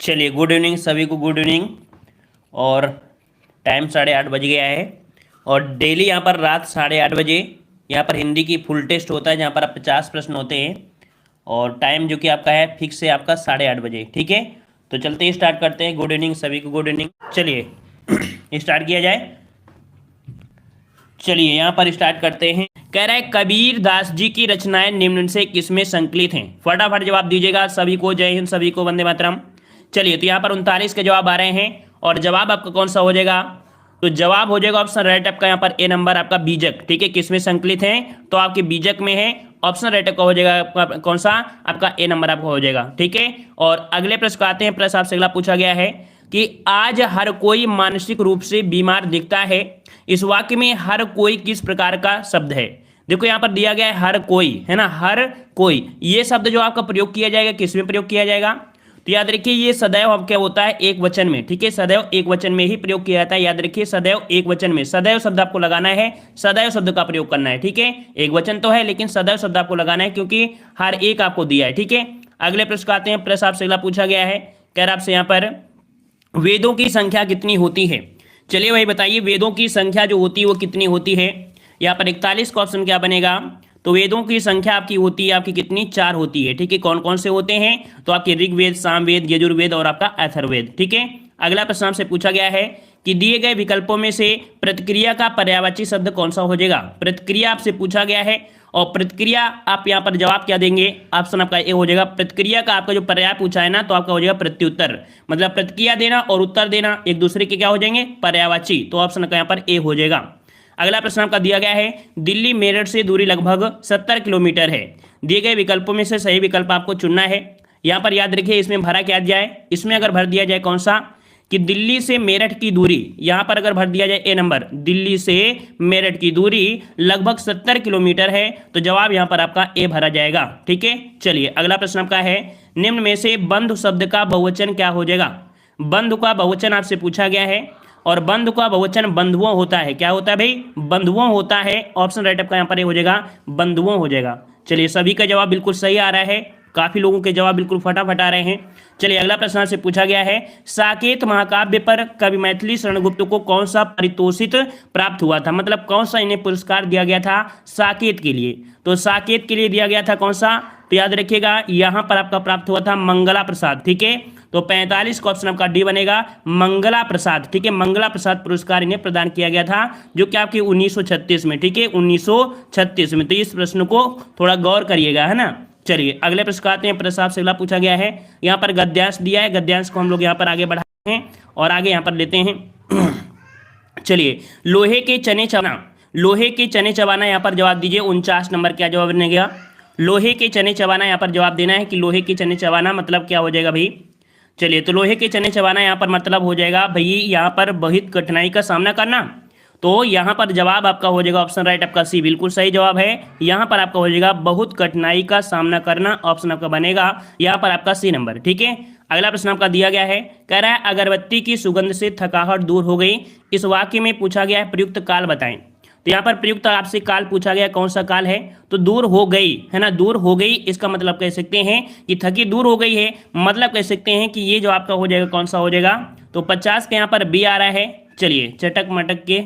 चलिए, good evening सभी को, गुड इवनिंग। और टाइम 8:30 बज गया है। और डेली यहाँ पर रात 8:30 बजे यहाँ पर हिंदी की फुल टेस्ट होता है, जहाँ पर आप 50 प्रश्न होते हैं। और टाइम जो कि आपका है फिक्स है आपका 8:30 बजे, ठीक है। तो चलते ही स्टार्ट करते हैं। गुड इवनिंग सभी को, गुड इवनिंग। चलिए स्टार्ट किया जाए। चलिए यहाँ पर स्टार्ट करते हैं। कह रहा है कबीर दास जी की रचनाएं निम्न से किसमें संकलित हैं? फटाफट जवाब दीजिएगा सभी को। जय हिंद सभी को, वंदे मातरम। चलिए, तो यहाँ पर 39 के जवाब आ रहे हैं। और जवाब आपका कौन सा हो जाएगा? तो जवाब हो जाएगा ऑप्शन राइट आपका यहाँ पर ए नंबर आपका बीजक, ठीक है। किसमें संकलित है? तो आपके बीजक में है। ऑप्शन राइट आपका हो जाएगा आपका कौन सा? आपका ए नंबर आपका हो जाएगा, ठीक है। और अगले प्रश्न को आते हैं। प्रश्न आपसे अगला पूछा गया है कि आज हर कोई मानसिक रूप से बीमार दिखता है। इस वाक्य में हर कोई किस प्रकार का शब्द है? देखो यहाँ पर दिया गया है हर कोई, है ना, हर कोई। ये शब्द जो आपका प्रयोग किया जाएगा किसमें प्रयोग किया जाएगा? तो याद रखिए ये सदैव अब क्या होता है? एक वचन में, ठीक है। सदैव एक वचन में ही प्रयोग किया जाता है। याद रखिए सदैव एक वचन में। सदैव शब्द आपको लगाना है, सदैव शब्द का प्रयोग करना है, ठीक है। एक वचन तो है लेकिन सदैव शब्द आपको लगाना है क्योंकि हर एक आपको दिया है, ठीक है। अगले प्रश्न आते हैं। प्रश्न आपसे अगला पूछा गया है, कह रहा आपसे यहाँ पर वेदों की संख्या कितनी होती है? चलिए भाई बताइए, वेदों की संख्या जो होती है वो कितनी होती है? यहाँ पर 41 का ऑप्शन क्या बनेगा? तो वेदों की संख्या आपकी होती है आपकी कितनी? 4 होती है, ठीक है। कौन कौन से होते हैं? तो आपके ऋग्वेद, सामवेद, यजुर्वेद और आपका अथर्ववेद, ठीक है। अगला प्रश्न आपसे पूछा गया है कि दिए गए विकल्पों में से प्रतिक्रिया का पर्यायवाची शब्द कौन सा हो जाएगा? प्रतिक्रिया आपसे पूछा गया है। और प्रतिक्रिया आप यहाँ पर जवाब क्या देंगे? ऑप्शन आपका ए हो जाएगा। प्रतिक्रिया का आपका जो पर्याय पूछा है ना, तो आपका हो जाएगा प्रत्युत्तर। मतलब प्रतिक्रिया देना और उत्तर देना एक दूसरे के क्या हो जाएंगे? पर्यायवाची। तो ऑप्शन का यहाँ पर ए हो जाएगा। अगला प्रश्न आपका दिया गया है दिल्ली मेरठ से दूरी लगभग 70 किलोमीटर है। दिए गए विकल्पों में से सही विकल्प आपको चुनना है। यहाँ पर याद रखिए इसमें भरा क्या जाए? इसमें अगर भर दिया जाए कौन सा? कि दिल्ली से मेरठ की दूरी, यहाँ पर अगर भर दिया जाए ए नंबर, दिल्ली से मेरठ की दूरी लगभग 70 किलोमीटर है, तो जवाब यहाँ पर आपका ए भरा जाएगा, ठीक है। चलिए अगला प्रश्न आपका है निम्न में से बंधु शब्द का बहुवचन क्या हो जाएगा? बंधु का बहुवचन आपसे पूछा गया है। और बंधु का बहुवचन बंधुओं होता है। क्या होता है भाई? बंधुओं होता है। ऑप्शन राइट आपका यहाँ पर हो जाएगा बंधुओं हो जाएगा। चलिए सभी का जवाब बिल्कुल सही आ रहा है। काफी लोगों के जवाब बिल्कुल फटाफट आ रहे हैं। चलिए अगला प्रश्न से पूछा गया है साकेत महाकाव्य पर कवि मैथिली शरणगुप्त को कौन सा पारितोषिक प्राप्त हुआ था? मतलब कौन सा इन्हें पुरस्कार दिया गया था साकेत के लिए? तो साकेत के लिए दिया गया था कौन सा? तो याद रखिएगा यहाँ पर आपका प्राप्त हुआ था मंगला प्रसाद, ठीक है। तो 45 का ऑप्शन आपका डी बनेगा मंगला प्रसाद, ठीक है। मंगला प्रसाद पुरस्कार इन्हें प्रदान किया गया था, जो कि आपके 1936 में, ठीक है, 1936 में। तो इस प्रश्न को थोड़ा गौर करिएगा, है ना। चलिए अगले प्रश्न आते हैं। प्रश्न आपसे अगला पूछा गया है, यहाँ पर गद्यांश दिया है। गद्यांश को हम लोग यहाँ पर आगे बढ़ाते हैं और आगे यहाँ पर लेते हैं। चलिए लोहे के चने चबाना, लोहे के चने चबाना यहाँ पर जवाब दीजिए। 49 नंबर क्या जवाब बनेगा? लोहे के चने चबाना यहाँ पर जवाब देना है कि लोहे के चने चबाना मतलब क्या हो जाएगा भाई? चलिए तो लोहे के चने चबाना यहाँ पर मतलब हो जाएगा भाई यहाँ पर बहुत कठिनाई का सामना करना। तो यहाँ पर जवाब आपका हो जाएगा ऑप्शन राइट आपका सी, बिल्कुल सही जवाब है। यहाँ पर आपका हो जाएगा बहुत कठिनाई का सामना करना। ऑप्शन आपका बनेगा यहाँ पर आपका सी नंबर, ठीक है। अगला प्रश्न आपका दिया गया है, कह रहा है अगरबत्ती की सुगंध से थकावट दूर हो गई। इस वाक्य में पूछा गया है प्रयुक्त काल बताएं। तो यहाँ पर प्रयुक्त आपसे काल पूछा गया, कौन सा काल है? तो दूर हो गई, है ना, दूर हो गई। इसका मतलब कह सकते हैं कि थकी दूर हो गई है। मतलब कह सकते हैं कि ये जो आपका हो जाएगा कौन सा हो जाएगा? तो 50 के यहाँ पर बी आ रहा है। चलिए चटक मटक के,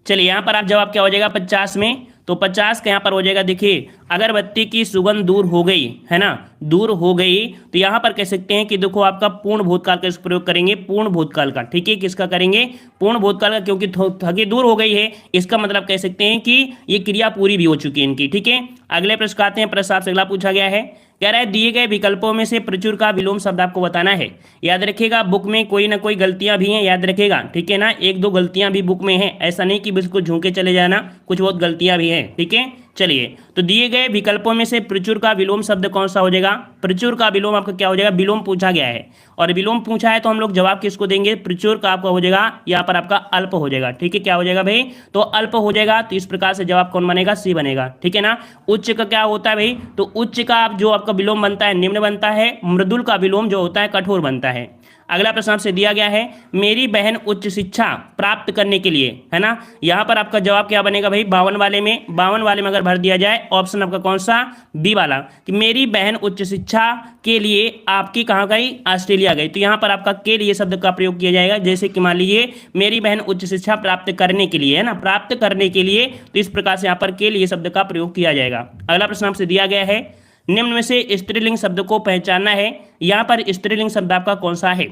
चलिए यहाँ पर आप जवाब क्या हो जाएगा 50 में? तो 50 का यहाँ पर हो जाएगा, देखिए अगरबत्ती की सुगंध दूर हो गई, है ना, दूर हो गई। तो यहाँ पर कह सकते हैं कि देखो आपका पूर्ण भूतकाल का प्रयोग करेंगे, पूर्ण भूतकाल का, ठीक है। किसका करेंगे? पूर्ण भूतकाल का, क्योंकि थकी दूर हो गई है। इसका मतलब कह सकते हैं कि ये क्रिया पूरी भी हो चुकी है इनकी, ठीक है। अगले प्रश्न आते हैं। प्रश्न आपसे अगला पूछा गया है, कह रहा है दिए गए विकल्पों में से प्रचुर का विलोम शब्द आपको बताना है। याद रखिएगा बुक में कोई ना कोई गलतियां भी हैं, याद रखिएगा, ठीक है ना। एक दो गलतियां भी बुक में हैं, ऐसा नहीं कि बिल्कुल झूके चले जाना, कुछ बहुत गलतियां भी हैं, ठीक है। चलिए तो दिए गए विकल्पों में से प्रचुर का विलोम शब्द कौन सा हो जाएगा? प्रचुर का विलोम आपका क्या हो जाएगा? विलोम पूछा गया है और विलोम पूछा है तो हम लोग जवाब किसको देंगे? प्रचुर का आपका हो जाएगा यहाँ पर आपका अल्प हो जाएगा, ठीक है। क्या हो जाएगा भाई? तो अल्प हो जाएगा। तो इस प्रकार से जवाब कौन बनेगा? सी बनेगा, ठीक है ना। उच्च का क्या होता है भाई? तो उच्च का जो आपका विलोम बनता है निम्न बनता है। मृदुल का विलोम जो होता है कठोर बनता है। अगला प्रश्न आपसे दिया गया है, मेरी बहन उच्च शिक्षा प्राप्त करने के लिए, है ना, यहाँ पर आपका जवाब क्या बनेगा भाई, 52 वाले में अगर भर दिया जाए, ऑप्शन आपका कौन सा, बी वाला, कि मेरी बहन उच्च शिक्षा के लिए आपकी कहाँ गई, ऑस्ट्रेलिया गई। तो यहाँ पर आपका के लिए शब्द का प्रयोग किया जाएगा, जैसे कि मान लीजिए मेरी बहन उच्च शिक्षा प्राप्त करने के लिए, है ना, प्राप्त करने के लिए, तो इस प्रकार से यहाँ पर के लिए शब्द का प्रयोग किया जाएगा। अगला प्रश्न आपसे दिया गया है, निम्न में से स्त्रीलिंग शब्द को पहचानना है, यहाँ पर स्त्रीलिंग शब्द आपका कौन सा है,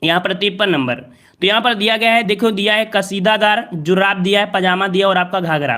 यहाँ पर 53 नंबर। तो यहाँ पर दिया गया है, देखो दिया है कसीदादार, जुर्राब दिया है, पजामा दिया और आपका घाघरा।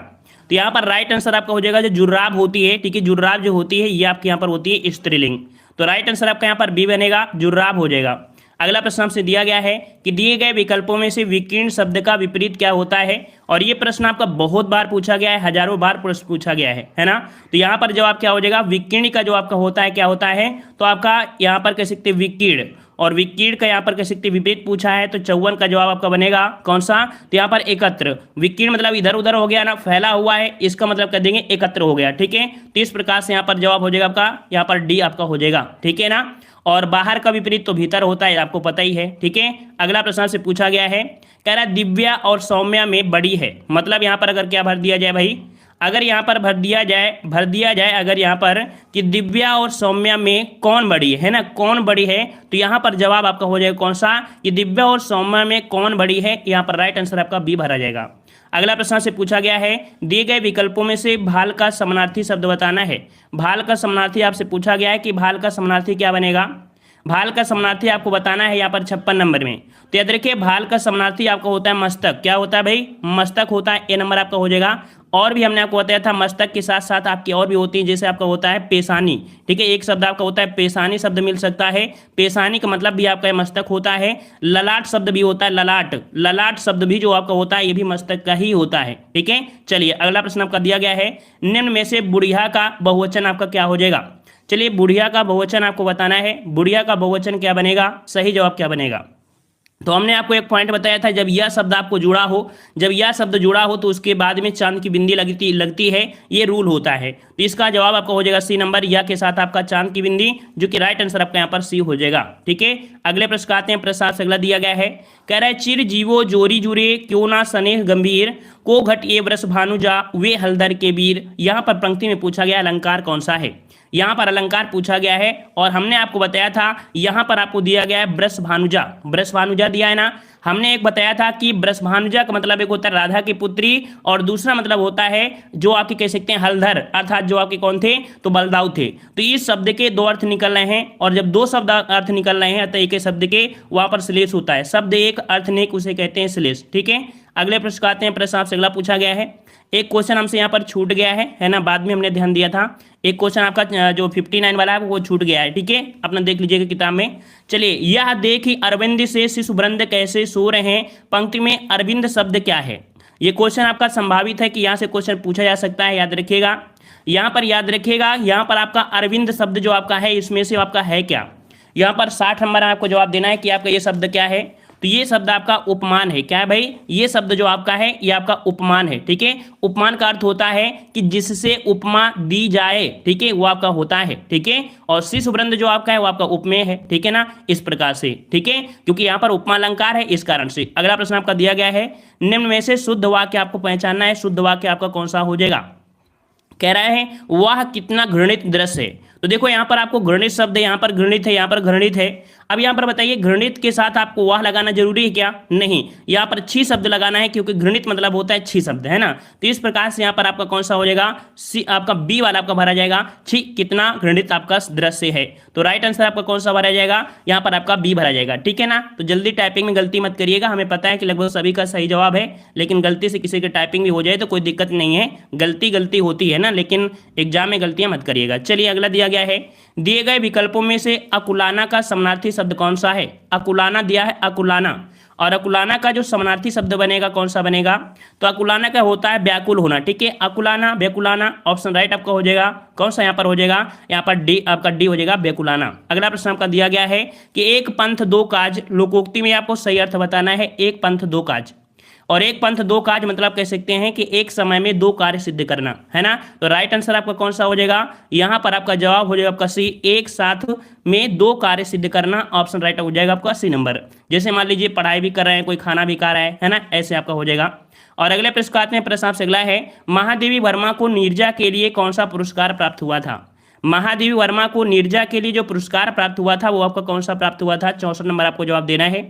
तो यहाँ पर राइट आंसर आपका हो जाएगा जो जुर्राब होती है, ठीक है, जुर्राब जो होती है ये आपके यहाँ पर होती है स्त्रीलिंग। तो राइट आंसर आपका यहाँ पर बी बनेगा, जुर्राब हो जाएगा। अगला प्रश्न आपसे दिया गया है कि दिए गए विकल्पों में से विकीर्ण शब्द का विपरीत क्या होता है, और ये प्रश्न आपका बहुत बार पूछा गया है, हजारों बार प्रश्न पूछा गया है ना। तो यहाँ पर जवाब क्या हो जाएगा, विकीर्ण का जो आपका होता है क्या होता है, तो आपका यहाँ पर कह सकते विकीर्ण, और विकीर्ण का यहाँ पर कह सकते विपरीत पूछा है, तो 54 का जवाब आपका बनेगा कौन सा, तो यहाँ पर एकत्र। विकीर्ण मतलब इधर उधर हो गया ना, फैला हुआ है, इसका मतलब कर देंगे एकत्र हो गया, ठीक है। तो इस प्रकार से यहाँ पर जवाब हो जाएगा आपका, यहाँ पर डी आपका हो जाएगा, ठीक है ना। और बाहर का विपरीत तो भीतर होता है, आपको पता ही है, ठीक है। अगला प्रश्न से पूछा गया है, कह रहा है दिव्या और सौम्या में बड़ी है, मतलब यहाँ पर अगर क्या भर दिया जाए भाई, अगर यहाँ पर भर दिया जाए अगर यहाँ पर कि दिव्या और सौम्या में कौन बड़ी है ना, कौन बड़ी है, तो यहाँ पर जवाब आपका हो जाएगा कौन सा, कि दिव्या और सौम्या में कौन बड़ी है, यहाँ पर राइट आंसर आपका बी भरा जाएगा। अगला प्रश्न से पूछा गया है, दिए गए विकल्पों में से भाल का समानार्थी शब्द बताना है। भाल का समानार्थी आपसे पूछा गया है कि भाल का समानार्थी क्या बनेगा, भाल का समानार्थी आपको बताना है यहाँ पर 56 नंबर में। तो याद रखिए भाल का समानार्थी आपका होता है मस्तक, क्या होता है भाई, मस्तक होता है, ए नंबर आपका हो जाएगा। और भी हमने आपको बताया था मस्तक के साथ साथ आपकी और भी होती है, जैसे आपका होता है पेशानी, ठीक है, एक शब्द आपका होता है पेशानी शब्द मिल सकता है, पेशानी का मतलब भी आपका मस्तक होता है। ललाट शब्द भी होता है, ललाट शब्द भी जो आपका होता है ये भी मस्तक का ही होता है, ठीक है। चलिए अगला प्रश्न आपका दिया गया है, निम्न में से बुढ़िया का बहुवचन आपका क्या हो जाएगा। चलिए बुढ़िया का बहुवचन आपको बताना है, बुढ़िया का बहुवचन क्या बनेगा, सही जवाब क्या बनेगा। तो हमने आपको एक पॉइंट बताया था, जब यह शब्द आपको जुड़ा हो, जब यह शब्द जुड़ा हो तो उसके बाद में चांद की बिंदी लगती है, ये रूल होता है। तो इसका जवाब आपका हो जाएगा सी नंबर, या के साथ आपका चांद की बिंदी, जो कि राइट आंसर आपका यहाँ पर सी हो जाएगा, ठीक है। अगले प्रश्न आते हैं, प्रश्न अगला दिया गया है, कह रहा है चिर जीवो जोरी जुरे क्यों ना स्नेह गंभीर, को घट ये वृष भानुजा वे हलधर के वीर। यहाँ पर पंक्ति में पूछा गया अलंकार कौन सा है, यहाँ पर अलंकार पूछा गया है, और हमने आपको बताया था यहाँ पर आपको दिया गया है वृष भानुजा दिया है ना। हमने एक बताया था कि वृष भानुजा का मतलब एक होता है राधा की पुत्री, और दूसरा मतलब होता है जो आपके कह सकते हैं हलधर, अर्थात जो आपके कौन थे, तो बलदाऊ थे। तो इस शब्द के दो अर्थ निकल रहे हैं, और जब दो शब्द अर्थ निकल रहे हैं तो एक शब्द के वहां पर श्लेष होता है, शब्द एक अर्थ नेक उसे कहते हैं श्लेष, ठीक है। अगले प्रश्न आते हैं, प्रश्न आपसे अगला पूछा गया है, एक क्वेश्चन हमसे यहाँ पर छूट गया है ना, बाद में हमने ध्यान दिया था, एक क्वेश्चन आपका जो 59 वाला है वो छूट गया है, ठीक है, अपना देख लीजिएगा किताब में। चलिए, यह देखी अरविंद से शिशुवृंद कैसे सो रहे हैं, पंक्ति में अरविंद शब्द क्या है। ये क्वेश्चन आपका संभावित है कि यहाँ से क्वेश्चन पूछा जा सकता है, याद रखिएगा, यहाँ पर याद रखिएगा, यहाँ पर आपका अरविंद शब्द जो आपका है इसमें से आपका है क्या। यहाँ पर 60 नंबर में आपको जवाब देना है कि आपका ये शब्द क्या है, तो ये शब्द आपका उपमान है। क्या है भाई, ये शब्द जो आपका है ये आपका उपमान है, ठीक है। उपमान का अर्थ होता है कि जिससे उपमा दी जाए, ठीक है, वो आपका होता है, ठीक है। और शिशुवृंद जो आपका है वो आपका उपमेय है, ठीक है ना, इस प्रकार से, ठीक है, क्योंकि यहाँ पर उपमा अलंकार है इस कारण से। अगला प्रश्न आपका दिया गया है, निम्न में से शुद्ध वाक्य आपको पहचानना है, शुद्ध वाक्य आपका कौन सा हो जाएगा। कह रहा है वह कितना घृणित दृश्य है। तो देखो यहाँ पर आपको घृणित शब्द, यहाँ पर घृणित है, यहाँ पर घृणित है। अब यहाँ पर बताइए घृणित के साथ आपको वह लगाना जरूरी है क्या, नहीं, यहाँ पर छी शब्द लगाना है, क्योंकि घृणित मतलब होता है छी शब्द, है ना। तो इस प्रकार से यहाँ पर आपका कौन सा हो जाएगा, सी आपका बी वाला आपका भरा जाएगा, छी कितना घृणित आपका दृश्य है। तो राइट आंसर आपका कौन सा भरा जाएगा, यहाँ पर आपका बी भरा जाएगा, ठीक है ना। तो जल्दी टाइपिंग में गलती मत करिएगा, हमें पता है कि लगभग सभी का सही जवाब है, लेकिन गलती से किसी की टाइपिंग भी हो जाए तो कोई दिक्कत नहीं है, गलती होती है ना, लेकिन एग्जाम में गलतियां मत करिएगा। चलिए अगला दिया गया है, दिए गए विकल्पों में से अकुलाना का समानार्थी शब्द कौन सा है। अकुलाना दिया है, अकुलाना, और अकुलाना का जो समानार्थी शब्द बनेगा कौन सा बनेगा, तो अकुलाना का होता है व्याकुल होना, ठीक है, अकुलाना व्याकुलाना, ऑप्शन राइट आपका हो जाएगा, कौन सा यहाँ पर हो जाएगा, यहाँ पर डी आपका डी हो जाएगा व्याकुलाना। अगला प्रश्न आपका दिया गया है कि एक पंथ दो काज, लोकोक्ति में आपको सही अर्थ बताना है, एक पंथ दो काज। और एक पंथ दो काज, मतलब कह सकते हैं कि एक समय में दो कार्य सिद्ध करना, है ना। तो राइट आंसर आपका कौन सा हो जाएगा, यहां पर आपका जवाब हो जाएगा आपका सी, एक साथ में दो कार्य सिद्ध करना। ऑप्शन राइट हो जाएगा आपका सी नंबर। जैसे मान लीजिए पढ़ाई भी कर रहे हैं, कोई खाना भी खा रहा है ना, ऐसे आपका हो जाएगा। और अगले प्रश्न को आते हैं, प्रश्न आपसे अगला है, महादेवी वर्मा को नीरजा के लिए कौन सा पुरस्कार प्राप्त हुआ था। महादेवी वर्मा को नीरजा के लिए जो पुरस्कार प्राप्त हुआ था वो आपका कौन सा प्राप्त हुआ था। 64 नंबर आपको जवाब देना है,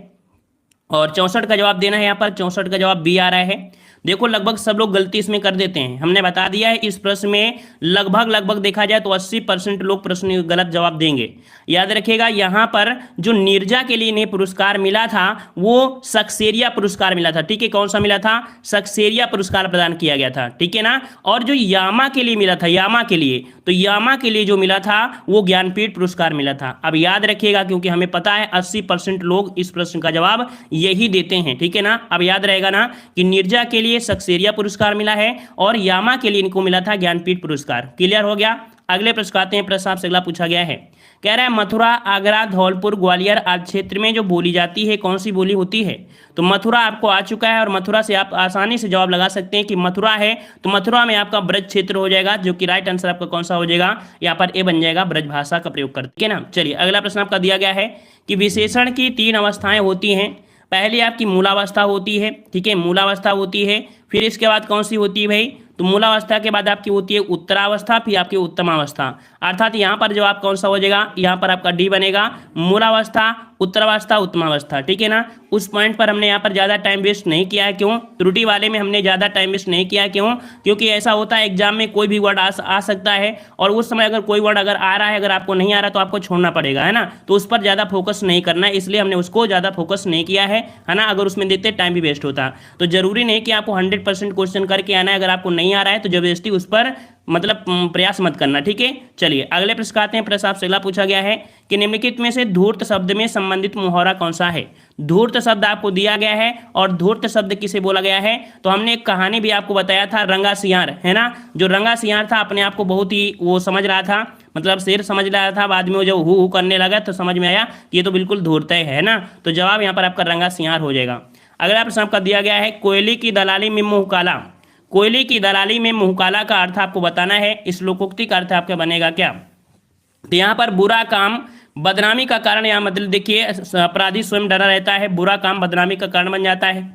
और 64 का जवाब देना है। यहाँ पर 64 का जवाब बी आ रहा है। देखो लगभग सब लोग गलती इसमें कर देते हैं, हमने बता दिया है इस प्रश्न में लगभग देखा जाए तो 80% लोग प्रश्न गलत जवाब देंगे। याद रखिएगा यहाँ पर जो नीरजा के लिए इन्हें पुरस्कार मिला था वो सक्सेरिया पुरस्कार मिला था, ठीक है। कौन सा मिला था, सक्सेरिया पुरस्कार प्रदान किया गया था, ठीक है ना। और जो यामा के लिए मिला था, यामा के लिए, तो यामा के लिए जो मिला था वो ज्ञानपीठ पुरस्कार मिला था। अब याद रखिएगा क्योंकि हमें पता है 80% लोग इस प्रश्न का जवाब यही देते हैं, ठीक है ना। अब याद रहेगा ना कि नीरजा के लिए सक्सेरिया पुरस्कार मिला है और यामा के लिए इनको मिला था ज्ञानपीठ पुरस्कार। क्लियर हो गया। अगले प्रश्न आते हैं, प्रश्न आपसे अगला पूछा गया है, कह रहा है मथुरा, आगरा, धौलपुर, ग्वालियर आदि क्षेत्र में जो बोली जाती है कौन सी बोली होती है। तो मथुरा आपको आ चुका है और मथुरा से आप आसानी से जवाब लगा सकते हैं कि मथुरा है, तो मथुरा में आपका ब्रज क्षेत्र हो जाएगा, जो कि राइट आंसर आपका कौन सा हो जाएगा, यहाँ पर ए बन जाएगा, ब्रज भाषा का प्रयोग करते, ठीक है ना। चलिए अगला प्रश्न आपका दिया गया है कि विशेषण की 3 अवस्थाएं होती हैं। पहली आपकी मूलावस्था होती है, ठीक है, मूलावस्था होती है। फिर इसके बाद कौन सी होती है भाई, तो मूलावस्था के बाद आपकी होती है उत्तरावस्था, फिर आपकी उत्तमावस्था। अर्थात यहाँ पर जवाब कौन सा हो जाएगा, यहाँ पर आपका डी बनेगा, मूलावस्था, उत्तरावस्था, उत्तमावस्था, ठीक है ना। उस पॉइंट पर हमने यहाँ पर ज़्यादा टाइम वेस्ट नहीं किया है, क्यों, त्रुटि वाले में हमने ज़्यादा टाइम वेस्ट नहीं किया है, क्यों, क्योंकि ऐसा होता है एग्जाम में कोई भी वर्ड आ सकता है और उस समय अगर कोई वर्ड अगर आ रहा है, अगर आपको नहीं आ रहा तो आपको छोड़ना पड़ेगा, है ना। तो उस पर ज़्यादा फोकस नहीं करना है, इसलिए हमने उसको ज़्यादा फोकस नहीं किया है ना। अगर उसमें देते टाइम भी वेस्ट होता। तो जरूरी नहीं कि आपको 100% क्वेश्चन करके आना है, अगर आपको नहीं आ रहा है तो जबरदस्ती उस पर मतलब प्रयास मत करना, ठीक है। चलिए अगले प्रश्न आते हैं, प्रश्न आपसे अगला पूछा गया है कि निम्नलिखित में से धूर्त शब्द में संबंधित मुहावरा कौन सा है। धूर्त शब्द आपको दिया गया है और धूर्त शब्द किसे बोला गया है, तो हमने एक कहानी भी आपको बताया था, रंगा सियार, है ना। जो रंगा सियार था अपने आप को बहुत ही वो समझ रहा था, मतलब शेर समझ रहा था, बाद में वो जब हु करने लगा तो समझ में आया कि ये तो बिल्कुल धूर्त है ना। तो जवाब यहाँ पर आपका रंगा सियार हो जाएगा। अगला प्रश्न आपका दिया गया है, कोयले की दलाली में मुंह काला। कोयले की दलाली में मुंह काला का अर्थ आपको बताना है। इस लोकोक्ति का अर्थ आपका बनेगा क्या, तो यहाँ पर बुरा काम बदनामी का कारण, यहाँ मतलब देखिए अपराधी स्वयं डरा रहता है, बुरा काम बदनामी का कारण बन जाता है।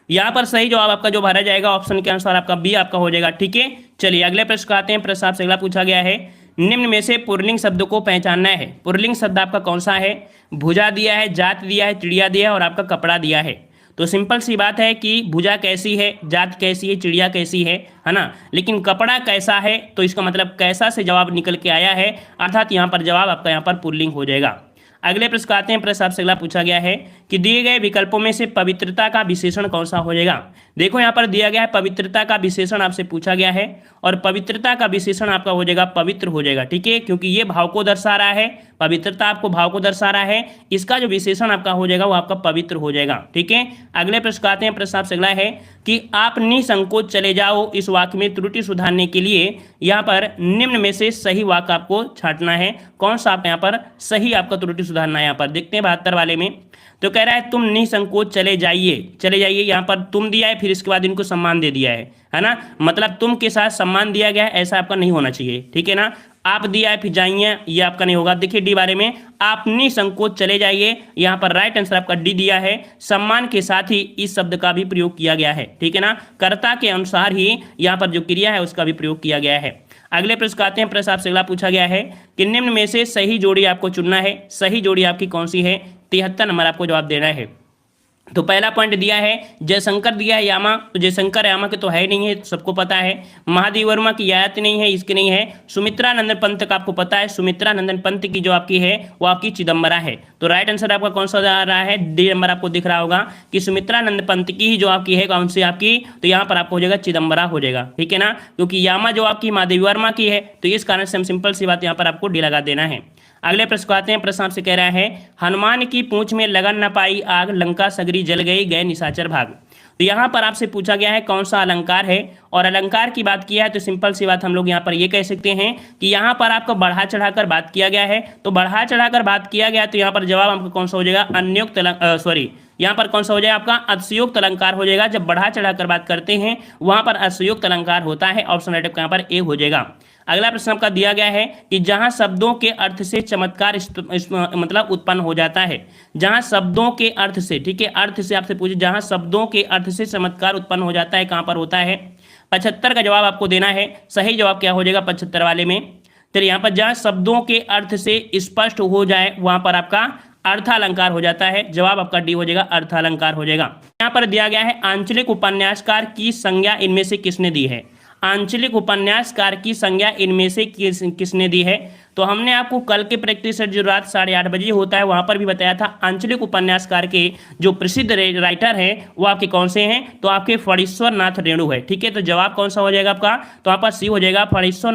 यहाँ पर सही जवाब आपका जो भरा जाएगा ऑप्शन के अनुसार आपका बी आपका हो जाएगा, ठीक है। चलिए अगले प्रश्न आते हैं, प्रश्न आपसे अगला पूछा गया है, निम्न में से पुल्लिंग शब्द को पहचानना है। पुल्लिंग शब्द आपका कौन सा है, भुजा दिया है, जात दिया है, चिड़िया दिया है और आपका कपड़ा दिया है। तो सिंपल सी बात है कि भुजा कैसी है, जात कैसी है, चिड़िया कैसी है ना, लेकिन कपड़ा कैसा है, तो इसका मतलब कैसा से जवाब निकल के आया है, अर्थात यहाँ पर जवाब आपका यहाँ पर पुल्लिंग हो जाएगा। अगले प्रश्न आते हैं, प्रश्न आपसे अगला पूछा गया है कि दिए गए विकल्पों में से पवित्रता का विशेषण कौन सा हो जाएगा। देखो यहाँ पर दिया गया है पवित्रता का विशेषण आपसे पूछा गया है और पवित्रता का विशेषण आपका हो जाएगा पवित्र हो जाएगा, ठीक है, क्योंकि ये भाव को दर्शा रहा है, पवित्रता आपको भाव को दर्शा रहा है, इसका जो विशेषण आपका हो जाएगा वो आपका पवित्र हो जाएगा, ठीक है। अगले प्रश्न आते हैं, प्रश्न आपसे अगला है कि आप निसंकोच चले जाओ, इस वाक्य में त्रुटि सुधारने के लिए यहाँ पर निम्न में से सही वाक्य आपको छांटना है। कौन सा आप यहाँ पर सही आपका त्रुटि सुधारना है, यहाँ पर देखते हैं 72 वाले में। तो कह रहा है तुम निसंकोच चले जाइए, चले जाइए, यहाँ पर तुम दिया है, फिर इसके बाद इनको सम्मान दे दिया है ना, मतलब तुम के साथ सम्मान दिया गया है, ऐसा आपका नहीं होना चाहिए, ठीक है ना। आप दिया है फिर जाइए, ये आपका नहीं होगा। देखिए डी बारे में, आप निसंकोच चले जाइए, यहाँ पर राइट आंसर आपका डी दिया है। सम्मान के साथ ही इस शब्द का भी प्रयोग किया गया है, ठीक है ना, कर्ता के अनुसार ही यहाँ पर जो क्रिया है उसका भी प्रयोग किया गया है। अगले प्रश्न आते हैं, प्रश्न आपसे अगला पूछा गया है कि निम्न में से सही जोड़ी आपको चुनना है। सही जोड़ी आपकी कौन सी है, 73 नंबर आपको जवाब देना है। तो पहला पॉइंट दिया है जयशंकर दिया है यामा, तो जयशंकर यामा के तो है नहीं है, सबको पता है। महादेव वर्मा की आयत नहीं है, इसकी नहीं है। सुमित्रा नंदन पंत का आपको पता है, सुमित्रा नंदन पंत की जो आपकी है वो आपकी चिदम्बरा है। तो राइट आंसर आपका कौन सा आ रहा है, डी नंबर आपको दिख रहा होगा कि सुमित्रा नंदन पंत की ही जो आपकी है कौन सी आपकी, तो यहाँ पर आपको हो जाएगा चिदम्बरा हो जाएगा, ठीक है ना, क्योंकि यामा जो आपकी महादेवी वर्मा की है, तो इस कारण से हम सिंपल सी बात यहाँ पर आपको डी लगा देना है। अगले प्रश्न को आते हैं, प्रश्न आपसे कह रहा है हनुमान की पूंछ में लगन न पाई आग, लंका सगरी जल गई, गए निशाचर भाग। तो यहाँ पर आपसे पूछा गया है कौन सा अलंकार है, और अलंकार की बात किया है तो सिंपल सी बात हम लोग यहाँ पर ये कह सकते हैं कि यहाँ पर आपको बढ़ा चढ़ाकर बात किया गया है। तो बढ़ा चढ़ाकर बात किया गया तो यहाँ पर जवाब आपका कौन सा हो जाएगा, अन्योक्त सॉरी यहाँ पर कौन सा हो जाएगा आपका अतिशयोक्त अलंकार हो जाएगा। जब बढ़ा चढ़ाकर बात करते हैं वहां पर अतिशयोक्त अलंकार होता है। ऑप्शन राइट आपका यहाँ पर ए हो जाएगा। अगला प्रश्न आपका दिया गया है कि जहां शब्दों के अर्थ से चमत्कार मतलब उत्पन्न हो जाता है, जहां शब्दों के अर्थ से, ठीक है, अर्थ से आपसे पूछे जहां शब्दों के अर्थ से चमत्कार उत्पन्न हो जाता है, कहां पर होता है। 75 का जवाब आपको देना है। सही जवाब क्या हो जाएगा 75 वाले में। चलिए यहाँ पर जहां शब्दों के अर्थ से स्पष्ट हो जाए वहां पर आपका अर्थालंकार हो जाता है। जवाब आपका डी हो जाएगा, अर्थालंकार हो जाएगा। यहाँ पर दिया गया है आंचलिक उपन्यासकार की संज्ञा इनमें से किसने दी है। आंचलिक उपन्यासकार की संज्ञा इनमें से किसने दी है। तो हमने आपको कल के प्रैक्टिस सेट जो रात 8:30 बजे होता है वहां पर भी बताया था। आंचलिक उपन्यासकार के जो प्रसिद्ध राइटर हैं वो आपके कौन से हैं, तो आपके फणीश्वर नाथ रेणु है। ठीक है, तो जवाब कौन सा हो जाएगा आपका, तो यहाँ पर सी हो जाएगा। फणीश्वर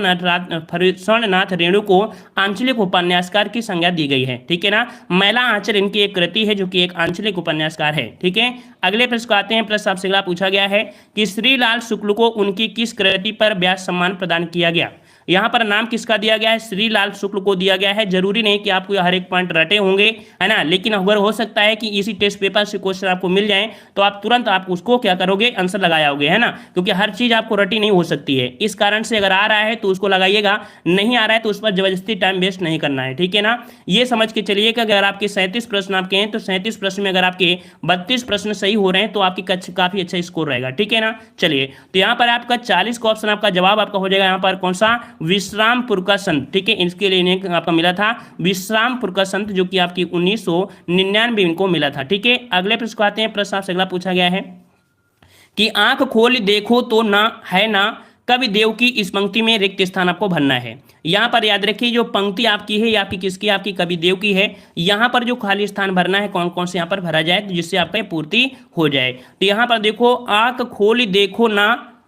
नाथ रेणु को आंचलिक उपन्यासकार की संज्ञा दी गई है। ठीक है ना। मैला आंचल इनकी एक कृति है जो कि एक आंचलिक उपन्यासकार है। ठीक है, अगले प्रश्न को आते हैं। प्रश्न आपसे अगला पूछा गया है कि श्रीलाल शुक्ल को उनकी किस कृति पर व्यास सम्मान प्रदान किया गया। यहाँ पर नाम किसका दिया गया है, श्रीलाल शुक्ल को दिया गया है। जरूरी नहीं कि आपको हर एक पॉइंट रटे होंगे, है ना, लेकिन अगर हो सकता है कि इसी टेस्ट पेपर से क्वेश्चन आपको मिल जाए तो आप तुरंत आप उसको क्या करोगे, आंसर लगाओगे, है ना, क्योंकि हर चीज आपको रटी नहीं हो सकती है। इस कारण से अगर आ रहा है तो उसको लगाइएगा, नहीं आ रहा है तो उस पर जबरदस्ती टाइम वेस्ट नहीं करना है। ठीक है ना। ये समझ के चलिए कि अगर आपके 37 प्रश्न आपके हैं तो 37 प्रश्न में अगर आपके 32 प्रश्न सही हो रहे हैं तो आपकी काफी अच्छा स्कोर रहेगा। ठीक है ना। चलिए, तो यहाँ पर आपका 40 का ऑप्शन आपका जवाब आपका हो जाएगा यहाँ पर कौन सा, विश्रामपुर का संत। ठीक है, इसके लिए आपका मिला था विश्रामपुर का संत, जो कि आपकी 1999 इनको मिला था। ठीक है, अगले प्रश्न को आते हैं। प्रश्न आपसे अगला पूछा गया है कि आंख खोल देखो तो ना है ना कवि देव की इस पंक्ति में रिक्त स्थान आपको भरना है। यहाँ पर याद रखिए जो पंक्ति आपकी है या आपकी किसकी, आपकी कवि देव की है। यहाँ पर जो खाली स्थान भरना है कौन कौन से यहाँ पर भरा जाए तो जिससे आपका पूर्ति हो जाए। तो यहाँ पर देखो, आंख खोल देखो ना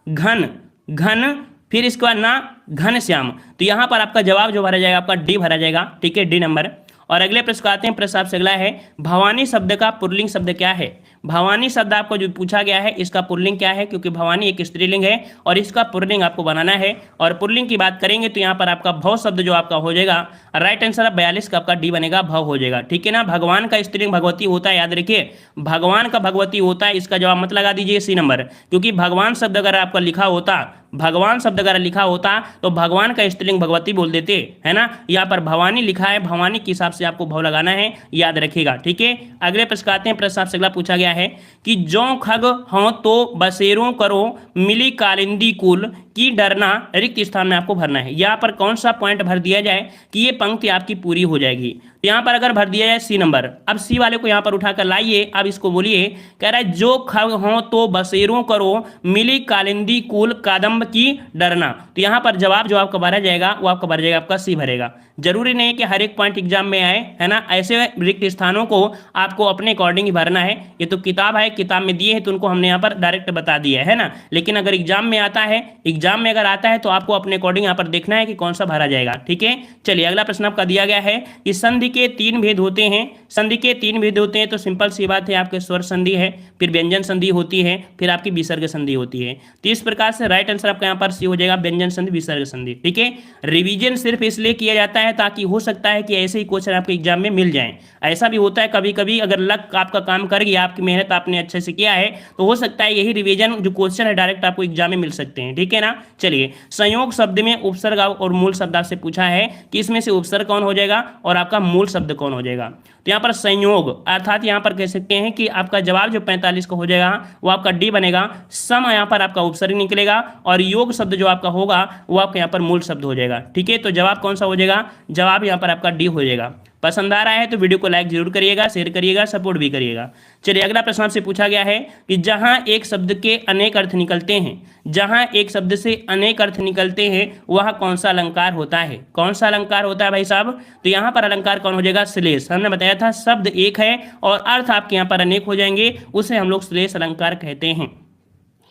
घन घन, फिर इसके बाद ना घन श्याम, तो यहाँ पर आपका जवाब जो भरा जाएगा आपका डी भरा जाएगा। ठीक है, डी नंबर। और अगले प्रश्न आते हैं। प्रश्न आपसे अगला है भवानी शब्द का पुल्लिंग शब्द क्या है। भवानी शब्द आपको जो पूछा गया है इसका पुल्लिंग क्या है, क्योंकि भवानी एक स्त्रीलिंग है और इसका पुल्लिंग आपको बनाना है। और पुल्लिंग की बात करेंगे तो यहाँ पर आपका भव शब्द जो आपका हो जाएगा, राइट आंसर 42 का आपका डी बनेगा, भव हो जाएगा। ठीक है ना। भगवान का स्त्रीलिंग भगवती होता है, याद रखिए भगवान का भगवती होता है, इसका जवाब मत लगा दीजिए सी नंबर, क्योंकि भगवान शब्द अगर आपका लिखा होता, भगवान शब्द अगर लिखा होता तो भगवान का स्त्रीलिंग भगवती बोल देते, है ना। यहाँ पर भवानी लिखा है, भवानी के हिसाब से आपको भव लगाना है, याद रखिएगा। ठीक है, अगले प्रश्न आते हैं। प्रश्न आपसे अगला पूछा गया है कि जो खग हो तो बसेरों करो मिली कालिंदी कुल की डरना रिक्त स्थान में आपको भरना है। यहाँ पर कौन सा पॉइंट भर दिया जाए कि ये पंक्ति आपकी पूरी हो जाएगी। यहाँ पर अगर भर दिया जाए सी नंबर, अब सी वाले को यहाँ पर उठाकर लाइए, अब इसको बोलिए, कह रहा है जो खग हो तो बसेरों करो मिली कालिंदी कुल कादम्ब की डरना। तो यहाँ पर जवाब जो आपका भरा जाएगा वो आपका भर जाएगा आपका सी भरेगा। जरूरी नहीं कि हर एक पॉइंट एग्जाम में आए, है ना, ऐसे रिक्त स्थानों को आपको अपने अकॉर्डिंग ही भरना है। ये तो किताब है, किताब में दिए हैं तो उनको हमने यहाँ पर डायरेक्ट बता दिया है ना, लेकिन अगर एग्जाम में आता है, एग्जाम में अगर आता है तो आपको अपने अकॉर्डिंग यहाँ पर देखना है कि कौन सा भरा जाएगा। ठीक है, चलिए अगला प्रश्न आपका दिया गया है कि संधि के 3 भेद होते हैं। संधि के 3 भेद होते हैं तो सिंपल सी बात है, आपके स्वर संधि है, फिर व्यंजन संधि होती है, फिर आपकी विसर्ग संधि होती है। तो इस प्रकार से राइट आंसर आपका यहाँ पर सी हो जाएगा, व्यंजन संधि विसर्ग संधि। ठीक है, रिवीजन सिर्फ इसलिए किया जाता है ताकि हो सकता है कि ऐसे ही क्वेश्चन आपके एग्जाम में मिल जाए। ऐसा भी होता है कभी कभी, अगर लक आपका काम कर गया, आपकी मेहनत आपने अच्छे से किया है तो हो सकता है यही रिवीजन जो क्वेश्चन है डायरेक्ट आपको एग्जाम में मिल सकते हैं। ठीक है ना। चलिए, संयोग शब्द में उपसर्ग और मूल शब्द आपसे पूछा है कि इसमें से उपसर्ग कौन हो जाएगा और आपका मूल शब्द कौन हो जाएगा। तो यहाँ पर संयोग अर्थात यहाँ पर कह सकते हैं कि आपका जवाब जो 45 का हो जाएगा वो आपका डी बनेगा। सम यहाँ पर आपका उपसर्ग निकलेगा और योग शब्द जो आपका होगा वो आपका यहाँ पर मूल शब्द हो जाएगा। ठीक है, तो जवाब कौन सा हो जाएगा, जवाब यहाँ पर आपका डी हो जाएगा। पसंद आ रहा है तो वीडियो को लाइक जरूर करिएगा, शेयर करिएगा, सपोर्ट भी करिएगा। चलिए अगला प्रश्न आपसे पूछा गया है कि जहां एक शब्द के अनेक अर्थ निकलते हैं, जहां एक शब्द से अनेक अर्थ निकलते हैं वह कौन सा अलंकार होता है। कौन सा अलंकार होता है भाई साहब, तो यहाँ पर अलंकार कौन हो जाएगा, श्लेष। हमने बताया था शब्द एक है और अर्थ आपके यहाँ पर अनेक हो जाएंगे, उसे हम लोग श्लेष अलंकार कहते हैं।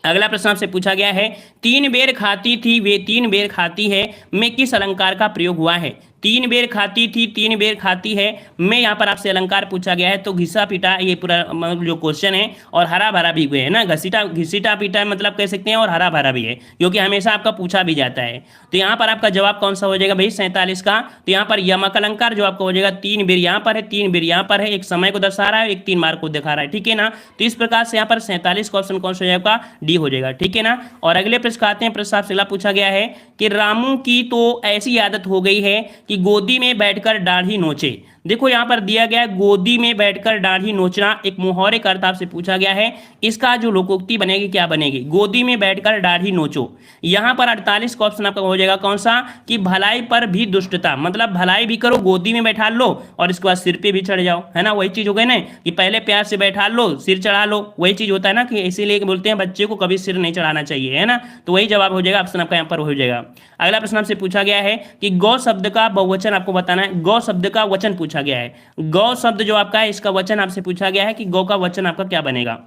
अगला प्रश्न आपसे पूछा गया है 3 बेर खाती थी वे 3 बेर खाती है में किस अलंकार का प्रयोग हुआ है। तीन बेर खाती थी, तीन बेर खाती है, मैं यहाँ पर आपसे अलंकार पूछा गया है, तो घिसा पीटा ये पूरा जो क्वेश्चन है, और हरा भरा भी हुए है ना, घसीटा घिसीटा पीटा मतलब कह सकते हैं, और हरा भरा भी है, क्योंकि हमेशा आपका पूछा भी जाता है। तो यहाँ पर आपका जवाब कौन सा हो जाएगा भाई 47 का। तो यहाँ पर यमक अलंकार जो आपका हो जाएगा, तीन बेर यहाँ पर है, तीन बेर यहाँ पर है, एक समय को दर्शा रहा है, एक 3 मार्क को दिखा रहा है, ठीक है ना। तो इस प्रकार से यहाँ पर 47 का ऑप्शन कौन सा हो जाएगा, डी हो जाएगा, ठीक है ना। और अगले प्रश्न आते हैं, प्रश्न आपसे अगला पूछा गया है कि रामू की तो ऐसी आदत हो गई है कि गोदी में बैठकर दाढ़ी नोचे। देखो यहाँ पर दिया गया है गोदी में बैठकर दाढ़ी नोचना, एक मुहावरे का अर्थ आपसे पूछा गया है, इसका जो लोकोक्ति बनेगी क्या बनेगी, गोदी में बैठकर दाढ़ी नोचो। यहाँ पर 48 का ऑप्शन आपका हो जाएगा कौन सा, कि भलाई पर भी दुष्टता, मतलब भलाई भी करो, गोदी में बैठा लो और इसके बाद सिर पे भी चढ़ जाओ, है ना। वही चीज हो गई ना कि पहले प्यार से बैठा लो, सिर चढ़ा लो, वही चीज होता है ना, कि इसीलिए बोलते हैं बच्चे को कभी सिर नहीं चढ़ाना चाहिए, है ना। तो वही जवाब हो जाएगा, ऑप्शन आपका यहाँ पर हो जाएगा। अगला प्रश्न आपसे पूछा गया है कि गौ शब्द का बहुवचन आपको बताना है, गौ शब्द का वचन पूछा गया है। गौ शब्द जो आपका है इसका वचन आपसे पूछा गया है कि गौ का वचन आपका क्या बनेगा।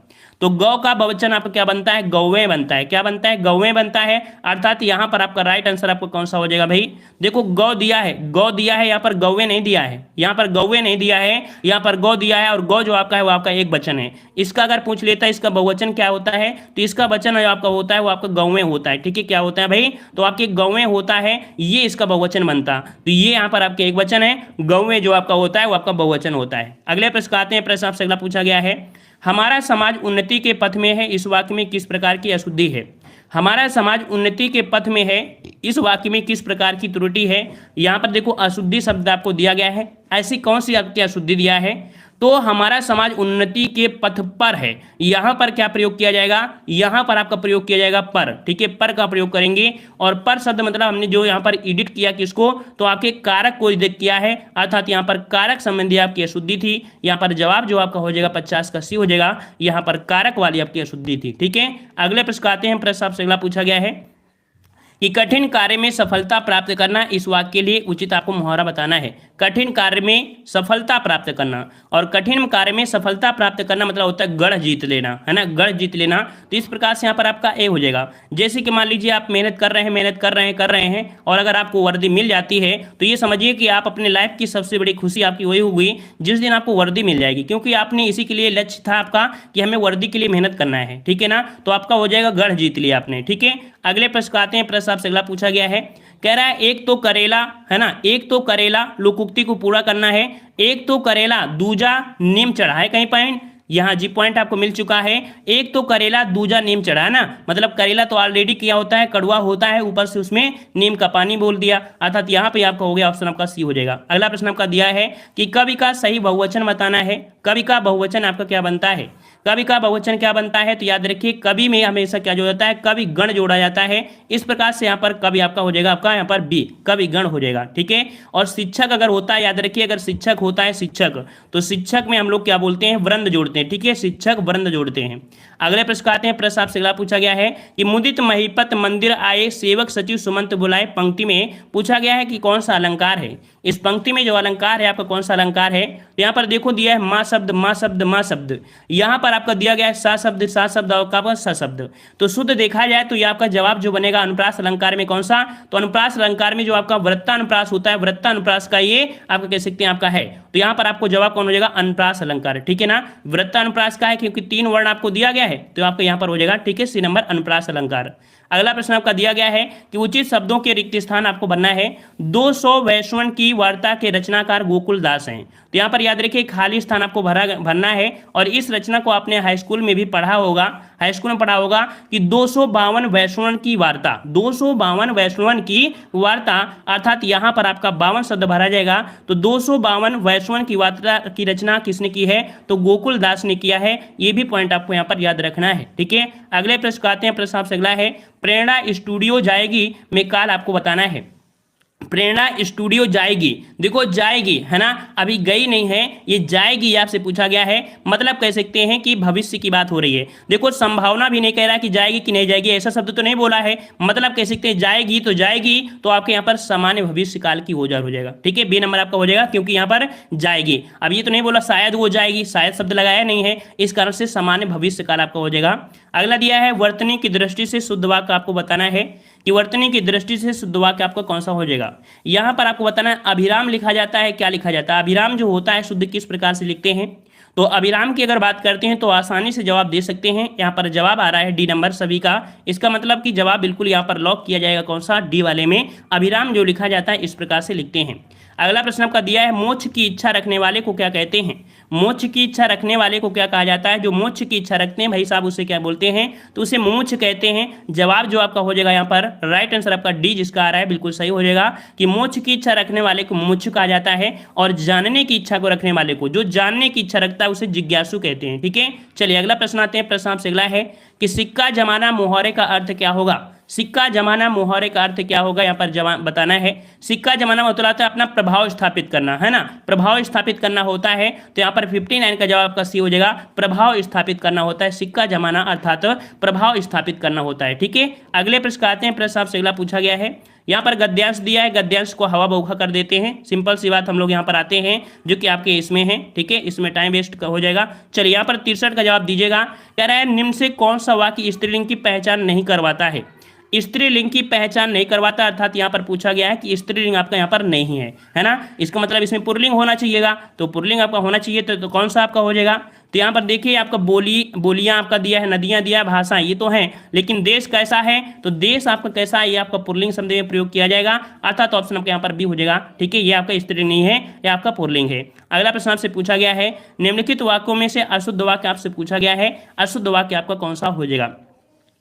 तो गौ का बहुवचन आपका क्या बनता है, गौवें बनता है, क्या बनता है, गौवें बनता है। अर्थात यहां पर आपका राइट आंसर आपको कौन सा हो जाएगा भाई, देखो गौ दिया है, गौ दिया है, यहाँ पर गौवें नहीं दिया है, यहाँ पर गौवें नहीं दिया है, यहाँ पर गौ दिया है, और गौ जो आपका है वो आपका एक वचन है। इसका अगर पूछ लेता है इसका बहुवचन क्या होता है, तो इसका वचन जो आपका होता है वो आपका गौवें होता है, ठीक है। क्या होता है भाई, तो आपके गौवें होता है, ये इसका बहुवचन बनता। तो ये यहाँ पर आपके एक वचन है, गौवें जो आपका होता है वो आपका बहुवचन होता है। अगले प्रश्न आते हैं, प्रश्न आपसे अगला पूछा गया है, हमारा समाज उन्नति के पथ में है, इस वाक्य में किस प्रकार की अशुद्धि है। हमारा समाज उन्नति के पथ में है, इस वाक्य में किस प्रकार की त्रुटि है। यहाँ पर देखो अशुद्धि शब्द आपको दिया गया है, ऐसी कौन सी आपकी अशुद्धि दिया है, तो हमारा समाज उन्नति के पथ पर है, यहां पर क्या प्रयोग किया जाएगा, यहां पर आपका प्रयोग किया जाएगा पर, ठीक है, पर का प्रयोग करेंगे। और पर शब्द मतलब हमने जो यहां पर एडिट किया किसको, तो आपके कारक को एडिट किया है, अर्थात यहां पर कारक संबंधी आपकी अशुद्धि थी। यहां पर जवाब जो आपका हो जाएगा 50 का सी हो जाएगा, यहां पर कारक वाली आपकी अशुद्धि थी, ठीक है। अगले प्रश्न आते हैं, प्रश्न आपसे अगला पूछा गया है कि कठिन कार्य में सफलता प्राप्त करना, इस वाक्य के लिए उचित आपको मुहावरा बताना है। कठिन कार्य में सफलता प्राप्त करना, और कठिन कार्य में सफलता प्राप्त करना मतलब होता है गढ़ जीत लेना, है ना, गढ़ जीत लेना। तो इस प्रकार से यहाँ पर आपका ए हो जाएगा। जैसे कि मान लीजिए आप मेहनत कर रहे हैं, मेहनत कर रहे हैं, और अगर आपको वर्दी मिल जाती है तो ये समझिए कि आप अपने लाइफ की सबसे बड़ी खुशी आपकी वही होगी जिस दिन आपको वर्दी मिल जाएगी, क्योंकि आपने इसी के लिए लक्ष्य था आपका कि हमें वर्दी के लिए मेहनत करना है, ठीक है ना। तो आपका हो जाएगा गढ़ जीत लिया आपने, ठीक है। अगले प्रश्न आते हैं, प्रश्न आपसे अगला पूछा गया है, कह रहा है एक तो करेला, है ना, एक तो करेला, लोकोक्ति को पूरा करना है। एक तो करेला दूजा नीम चढ़ा है, कहीं पॉइंट, यहाँ जी पॉइंट आपको मिल चुका है। एक तो करेला दूजा नीम चढ़ा है ना, मतलब करेला तो ऑलरेडी किया होता है, कड़वा होता है, ऊपर से उसमें नीम का पानी बोल दिया, अर्थात यहाँ पे आपका हो गया ऑप्शन आपका सी हो जाएगा। अगला प्रश्न आपका दिया है कि कवि का सही बहुवचन बताना है। कवि का बहुवचन आपका क्या बनता है, कवि का बहुवचन क्या बनता है, तो याद रखिए कवि में हमेशा क्या जोड़ा जाता है, कवि गण जोड़ा जाता है। इस प्रकार से यहाँ पर कवि आपका हो जाएगा आपका यहाँ पर बी, कवि गण हो जाएगा, ठीक है। और शिक्षक अगर होता है, याद रखिए अगर शिक्षक होता है शिक्षक, तो शिक्षक में हम लोग क्या बोलते हैं, वृंद जोड़ते हैं, ठीक है, शिक्षक वृंद जोड़ते हैं। अगले प्रश्न आते हैं, प्रश्न आपसे अगला पूछा गया है कि मुदित महिपत मंदिर आए सेवक सचिव सुमंत बुलाए, पंक्ति में पूछा गया है कि कौन सा अलंकार है। इस पंक्ति में जो अलंकार है आपका कौन सा अलंकार है, तो यहाँ पर देखो दिया है माँ शब्द, माँ शब्द, माँ शब्द, यहाँ पर आपका दिया गया है सा शब्द, सा शब्द और का स शब्द। तो शुद्ध देखा जाए तो ये आपका जवाब जो बनेगा अनुप्रास अलंकार में कौन सा, तो अनुप्रास अलंकार में जो आपका वृत्तानुप्रास होता है, वृत्तानुप्रास का ये आपका कह सकते हैं आपका है। तो यहाँ पर आपको जवाब कौन हो जाएगा, अनुप्रास अलंकार, ठीक है ना। वृत्तानुप्रास का है क्योंकि 3 वर्ण आपको दिया गया है, तो आपका यहाँ पर हो जाएगा, ठीक है, सी नंबर अनुप्रास अलंकार। अगला प्रश्न आपका दिया गया है कि उचित शब्दों के रिक्त स्थान आपको बनना है। 200 वैष्णव की वार्ता के रचनाकार गोकुल दास हैं। तो यहाँ पर याद रखिए खाली स्थान आपको भरना है, और इस रचना को आपने हाई स्कूल में भी पढ़ा होगा, हाई स्कूल में पढ़ा होगा कि 252 वैष्णव की वार्ता, 252 वैष्णव की वार्ता, अर्थात यहाँ पर आपका 52 शब्द भरा जाएगा। तो 252 वैष्णव की वार्ता की रचना किसने की है, तो गोकुल दास ने किया है। ये भी पॉइंट आपको यहाँ पर याद रखना है, ठीक है। अगले प्रश्न आते हैं, प्रश्न आपसे अगला है, प्रेरणा स्टूडियो जाएगी में काल आपको बताना है। प्रेरणा स्टूडियो जाएगी, देखो जाएगी, है ना, अभी गई नहीं है, ये जाएगी, ये आपसे पूछा गया है, मतलब कह सकते हैं कि भविष्य की बात हो रही है। देखो संभावना भी नहीं कह रहा कि जाएगी कि नहीं जाएगी, ऐसा शब्द तो नहीं बोला है, मतलब कह सकते हैं जाएगी, तो जाएगी तो आपके यहाँ पर सामान्य भविष्य काल की हो जाएगा, ठीक है, बी नंबर आपका हो जाएगा, क्योंकि यहाँ पर जाएगी। अब ये तो नहीं बोला शायद वो जाएगी, शायद शब्द लगाया नहीं है, इस कारण से सामान्य भविष्य काल आपका हो जाएगा। अगला दिया है वर्तनी की दृष्टि से शुद्ध वाक्य आपको बताना है कि वर्तनी की दृष्टि से शुद्ध वाक्य आपका कौन सा हो जाएगा। यहाँ पर आपको बताना है अभिराम लिखा जाता है, क्या लिखा जाता है, अभिराम जो होता है शुद्ध किस प्रकार से लिखते हैं। तो अभिराम की अगर बात करते हैं तो आसानी से जवाब दे सकते हैं। यहाँ पर जवाब आ रहा है डी नंबर सभी का। इसका मतलब कि जवाब बिल्कुल यहाँ पर लॉक किया जाएगा, कौन सा, डी वाले में अभिराम जो लिखा जाता है इस प्रकार से लिखते हैं। अगला प्रश्न आपका दिया है मोक्ष की इच्छा रखने वाले को क्या कहते हैं। मोक्ष की इच्छा रखने वाले को क्या कहा जाता है। जो मोक्ष की इच्छा रखते हैं भाई साहब उसे क्या बोलते हैं, तो उसे मुमुक्ष कहते हैं। जवाब जो आपका हो जाएगा यहाँ पर राइट आंसर आपका डी जिसका आ रहा है बिल्कुल सही हो जाएगा कि मोक्ष की इच्छा रखने वाले को मुमुक्ष कहा जाता है और जानने की इच्छा को रखने वाले को, जो जानने की इच्छा रखता है उसे जिज्ञासु कहते हैं। ठीक है, चलिए अगला प्रश्न आते हैं। प्रश्न आपसे अगला है कि सिक्का जमाना मुहावरे का अर्थ क्या होगा। सिक्का जमाना मुहावरे का अर्थ क्या होगा, यहाँ पर बताना है। सिक्का जमाना मतलब होता है अपना प्रभाव स्थापित करना, है ना, प्रभाव स्थापित करना होता है। तो यहाँ पर 59 का जवाब आपका सी हो जाएगा, प्रभाव स्थापित करना होता है। सिक्का जमाना अर्थात प्रभाव स्थापित करना होता है। ठीक है, अगले प्रश्न आते हैं। प्रश्न आपसे अगला पूछा गया है, यहाँ पर गद्यांश दिया है, गद्यांश को हवा बौखा कर देते हैं। सिंपल सी बात, हम लोग यहाँ पर आते हैं जो कि आपके इसमें है। ठीक है, इसमें टाइम वेस्ट हो जाएगा। चलिए यहाँ पर 63 का जवाब दीजिएगा। कह रहा है निम्न से कौन सा वाक्य स्त्रीलिंग की पहचान नहीं करवाता है। स्त्रीलिंग की पहचान नहीं करवाता अर्थात यहाँ पर पूछा गया है कि स्त्रीलिंग आपका यहाँ पर नहीं है ना। इसका मतलब इसमें पुल्लिंग होना चाहिएगा, तो पुल्लिंग आपका होना चाहिए तो कौन सा आपका हो जाएगा। तो यहाँ पर देखिए आपका बोलियां आपका दिया है, नदियां दिया है, भाषा ये तो है, लेकिन देश कैसा है, तो देश आपका कैसा है ये आपका पुल्लिंग शब्द में प्रयोग किया जाएगा अर्थात ऑप्शन आपका यहाँ पर बी हो जाएगा। ठीक है, ये आपका स्त्रीलिंग नहीं है, ये आपका पुल्लिंग है। अगला प्रश्न आपसे पूछा गया है निम्नलिखित वाक्यों में से अशुद्ध वाक्य आपसे पूछा गया है, अशुद्ध वाक्य आपका कौन सा हो जाएगा।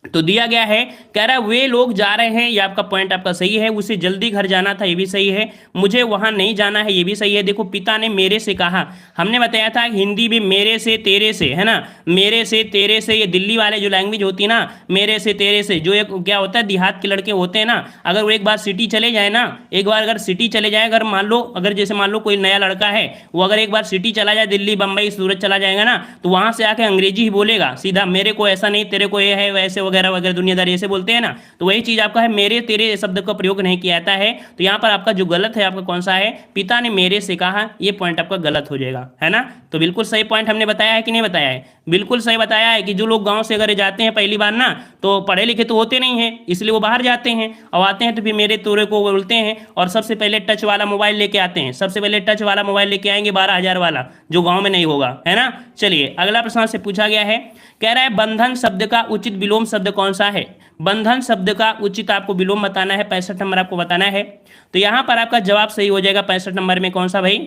तो दिया गया है, कह रहा है वे लोग जा रहे हैं, ये आपका पॉइंट आपका सही है। उसे जल्दी घर जाना था, ये भी सही है। मुझे वहां नहीं जाना है, ये भी सही है। देखो पिता ने मेरे से कहा, हमने बताया था हिंदी में मेरे से तेरे से, है ना, मेरे से तेरे से, ये दिल्ली वाले जो लैंग्वेज होती है ना, मेरे से तेरे से, जो एक क्या होता है देहात के लड़के होते हैं ना, अगर वो एक बार सिटी चले जाए ना, एक बार अगर सिटी चले जाए, अगर मान लो अगर जैसे मान लो कोई नया लड़का है वो अगर एक बार सिटी चला जाए, दिल्ली बम्बई सूरत चला जाएगा ना, तो वहां से आके अंग्रेजी ही बोलेगा सीधा, मेरे को ऐसा नहीं, तेरे को ये है वैसे वगैरह वगैरह दुनियादारी ऐसे बोलते हैं ना। तो वही चीज आपका है मेरे तेरे शब्द का प्रयोग नहीं किया जाता है। तो यहाँ पर आपका जो गलत है आपका कौन सा है, पिता ने मेरे से कहा, ये पॉइंट आपका गलत हो जाएगा, है ना। तो बिल्कुल सही पॉइंट हमने बताया है कि नहीं बताया है, बिल्कुल सही बताया है कि जो लोग गांव से अगर जाते हैं पहली बार ना, तो पढ़े लिखे तो होते नहीं हैं, इसलिए वो बाहर जाते हैं और आते हैं तो फिर मेरे तोरे को बोलते हैं और सबसे पहले टच वाला मोबाइल लेके आते हैं, सबसे पहले टच वाला मोबाइल लेके आएंगे 12,000 वाला, जो गाँव में नहीं होगा, है ना। चलिए अगला प्रश्न से पूछा गया है, कह रहा है बंधन शब्द का उचित विलोम शब्द कौन सा है। बंधन शब्द का उचित आपको विलोम बताना है, 65 नंबर आपको बताना है। तो यहां पर आपका जवाब सही हो जाएगा 65 नंबर में, कौन सा भाई,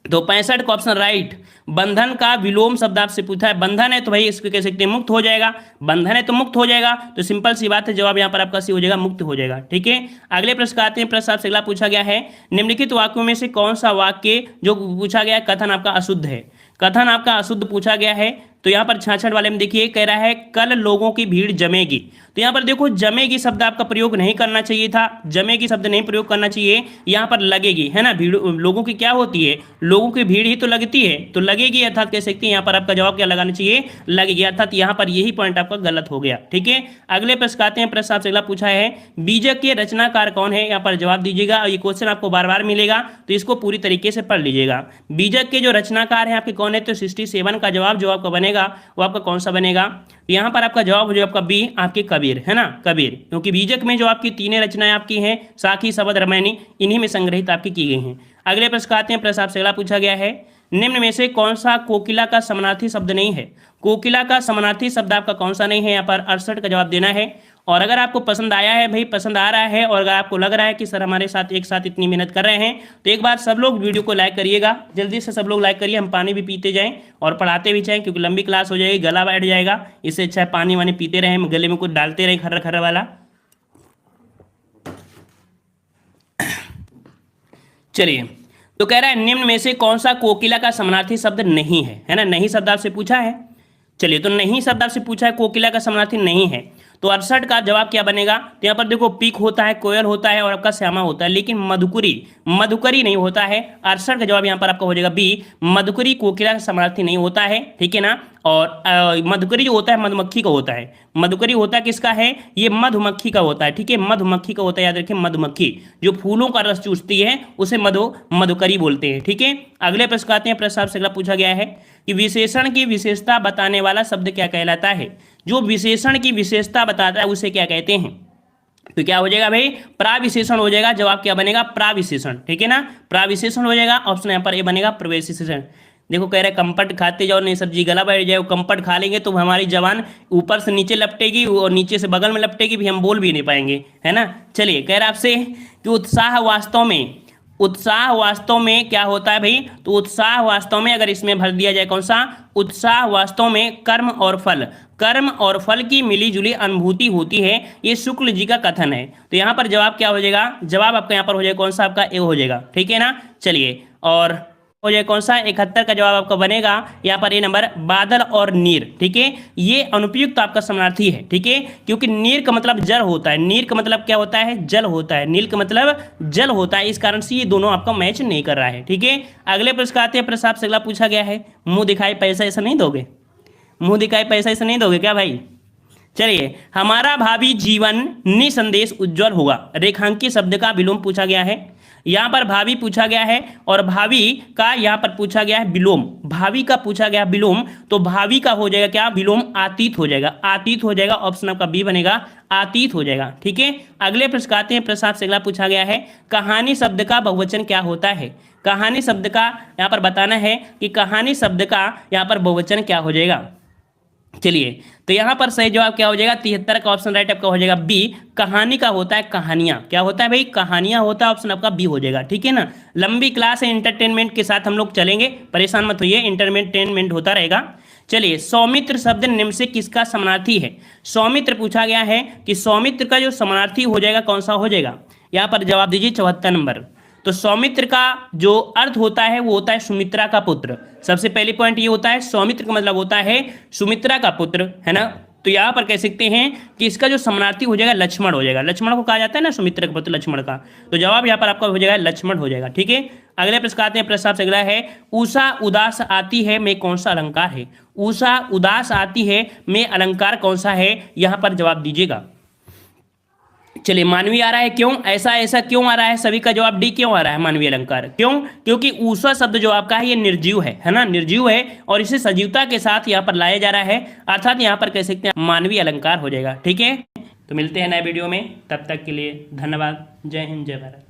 तो 65 का ऑप्शन राइट। बंधन का विलोम शब्द आपसे पूछा है, बंधन है तो भाई इसको कह सकते हैं मुक्त हो जाएगा, बंधन है तो मुक्त हो जाएगा, तो सिंपल सी बात है, जवाब यहाँ पर आपका सी हो जाएगा, मुक्त हो जाएगा। ठीक है, अगले प्रश्न आते हैं। प्रश्न आपसे अगला पूछा गया है, निम्नलिखित वाक्यों में से कौन सा वाक्य जो पूछा गया कथन आपका अशुद्ध है। कथन आपका अशुद्ध पूछा गया है, तो यहाँ पर 66 वाले में देखिए कह रहा है कल लोगों की भीड़ जमेगी। तो यहाँ पर देखो जमेगी शब्द आपका प्रयोग नहीं करना चाहिए था, जमेगी शब्द नहीं प्रयोग करना चाहिए, यहाँ पर लगेगी, है ना। भीड़ लोगों की क्या होती है, लोगों की भीड़ ही तो लगती है, तो लगेगी अर्थात कह सकते हैं यहाँ पर आपका जवाब क्या लगाना चाहिए, लगेगी, अर्थात यहाँ पर यही पॉइंट आपका गलत हो गया। ठीक है, अगले प्रश्न आते हैं। प्रश्न आपसे अगला पूछा है बीजक के रचनाकार कौन है, यहाँ पर जवाब दीजिएगा और ये क्वेश्चन आपको बार बार मिलेगा तो इसको पूरी तरीके से पढ़ लीजिएगा। बीजक के जो रचनाकार है आपके कौन है, तो 67 का जवाब जो आपका बनेगा वो आपका कौन सा बनेगा, यहाँ पर आपका जवाब हो जाएगा आपका बी, आपके कबीर, है ना, कबीर, क्योंकि बीजक में जो आपकी तीनों रचनाएं आपकी हैं साखी शबद रामायणी, इन्हीं में संग्रहित आपकी की गई हैं। अगले प्रश्न आते हैं। प्रश्न आपसे अगला पूछा गया है, निम्न में से कौन सा कोकिला का समानार्थी शब्द नहीं है। कोकिला का समानार्थी शब्द आपका कौन सा नहीं है, यहाँ पर 68 का जवाब देना है। और अगर आपको पसंद आया है भाई, पसंद आ रहा है, और अगर आपको लग रहा है कि सर हमारे साथ एक साथ इतनी मेहनत कर रहे हैं, तो एक बार सब लोग वीडियो को लाइक करिएगा, जल्दी से सब लोग लाइक करिए, हम पानी भी पीते जाएं और पढ़ाते भी जाएं, क्योंकि लंबी क्लास हो जाएगी, गला बैठ जाएगा, इससे अच्छा है पानी वानी पीते रहें, गले में कुछ डालते रहें खर्र खर्र वाला। चलिए, तो कह रहा है निम्न में से कौन सा कोकिला का समानार्थी शब्द नहीं है ना, नहीं शब्द आपसे पूछा है। चलिए, तो नहीं शब्द आपसे पूछा है, कोकिला का समानार्थी नहीं है, तो 68 का जवाब क्या बनेगा, तो यहाँ पर देखो पीक होता है, कोयल होता है और आपका श्यामा होता है, लेकिन मधुकरी नहीं होता है। 68 का जवाब यहाँ पर आपका हो जाएगा बी, मधुकरी कोकिला का समानार्थी नहीं होता है। ठीक है ना, और मधुकरी जो होता है मधुमक्खी का होता है, मधुकरी होता है किसका है, ये मधुमक्खी का होता है। ठीक है, मधुमक्खी का होता है, याद रखिए, मधुमक्खी जो फूलों का रस चूसती है उसे मधुकरी बोलते हैं। ठीक है, अगले प्रश्न आते हैं। प्रश्न आपसे अगला पूछा गया है कि विशेषण की विशेषता बताने वाला शब्द क्या कहलाता है। जो विशेषण की विशेषता बताता है उसे क्या कहते हैं। तो क्या हो जाएगा भाई, प्राविशेषण हो जाएगा। जवाब क्या बनेगा, प्राविशेषण। ठीक है ना, प्राविशेषण हो जाएगा। ऑप्शन यहाँ पर ए बनेगा, प्रवेशिशेषण। देखो कह रहे कंपट खाते जाओ नहीं सब्जी गला बैठ जाए। कंपट खा लेंगे तो हमारी जबान ऊपर से नीचे लपटेगी और नीचे से बगल में लपटेगी, भी हम बोल भी नहीं पाएंगे, है ना। चलिए कह रहे आपसे कि उत्साह वास्तव में क्या होता है भाई, तो उत्साह वास्तव में, अगर इसमें भर दिया जाए कौन सा, उत्साह वास्तव में कर्म और फल की मिली जुली अनुभूति होती है, ये शुक्ल जी का कथन है। तो यहाँ पर जवाब क्या हो जाएगा, जवाब आपका यहाँ पर हो जाएगा कौन सा, आपका ए हो जाएगा। ठीक है ना। चलिए और हो जाए कौन सा, 71 का जवाब आपका बनेगा यहाँ पर ए नंबर, बादल और नीर। ठीक है, ये अनुपयुक्त आपका समानार्थी है। ठीक है, क्योंकि नीर का मतलब जल होता है, नीर का मतलब क्या होता है, जल होता है, नील का मतलब जल होता है, इस कारण से ये दोनों आपका मैच नहीं कर रहा है। ठीक है, अगले प्रश्न आते हैं। प्रश्न आपसे अगला पूछा गया है, मुंह दिखाई पैसा ऐसा नहीं दोगे, मुंह दिखाई पैसा ऐसा नहीं दोगे क्या भाई। चलिए, हमारा भावी जीवन निसंदेश उज्जवल होगा, रेखांकित शब्द का विलोम पूछा गया है। यहाँ पर भावी पूछा गया है और भावी का यहाँ पर पूछा गया है विलोम, भावी का पूछा गया विलोम, तो भावी का हो जाएगा क्या, विलोम आतीत हो जाएगा, आतीत हो जाएगा। ऑप्शन आपका बी बनेगा, आतीत हो जाएगा। ठीक है, अगले प्रश्न आते हैं। प्रश्न आपसे अगला पूछा गया है, कहानी शब्द का बहुवचन क्या होता है। कहानी शब्द का यहाँ पर बताना है कि कहानी शब्द का यहाँ पर बहुवचन क्या हो जाएगा। चलिए, तो यहाँ पर सही जवाब क्या हो जाएगा, 73 का ऑप्शन राइट आपका हो जाएगा बी, कहानी का होता है कहानियां। क्या होता है भाई, कहानियां होता है, ऑप्शन आपका बी हो जाएगा। ठीक है ना। लंबी क्लास है, इंटरटेनमेंट के साथ हम लोग चलेंगे, परेशान मत होइए, इंटरटेनमेंट होता रहेगा। चलिए, सौमित्र शब्द निम्न से किसका समानार्थी है। सौमित्र पूछा गया है कि सौमित्र का जो समानार्थी हो जाएगा कौन सा हो जाएगा, यहाँ पर जवाब दीजिए 74 नंबर। तो सौमित्र का जो अर्थ होता है वो होता है सुमित्रा का पुत्र। सबसे पहली पॉइंट ये होता है, सौमित्र का मतलब होता है सुमित्रा का पुत्र, है ना। तो यहाँ पर कह सकते हैं कि इसका जो समानार्थी हो जाएगा लक्ष्मण हो जाएगा। लक्ष्मण को कहा जाता है ना सुमित्रा का पुत्र लक्ष्मण का, तो जवाब यहाँ पर आपका हो जाएगा लक्ष्मण हो जाएगा। ठीक है, अगले प्रश्न आते हैं। प्रश्न आपसे अगला है, उषा उदास आती है में कौन सा अलंकार है। उषा उदास आती है में अलंकार कौन सा है, यहाँ पर जवाब दीजिएगा। चलिए, मानवीय आ रहा है, क्यों ऐसा क्यों आ रहा है, सभी का जवाब डी क्यों आ रहा है, मानवीय अलंकार। क्यों, क्योंकि उषा शब्द जो आपका है ये निर्जीव है ना, निर्जीव है, और इसे सजीवता के साथ यहाँ पर लाया जा रहा है, अर्थात यहाँ पर कह सकते हैं मानवीय अलंकार हो जाएगा। ठीक है, तो मिलते हैं नए वीडियो में, तब तक के लिए धन्यवाद। जय हिंद, जय भारत।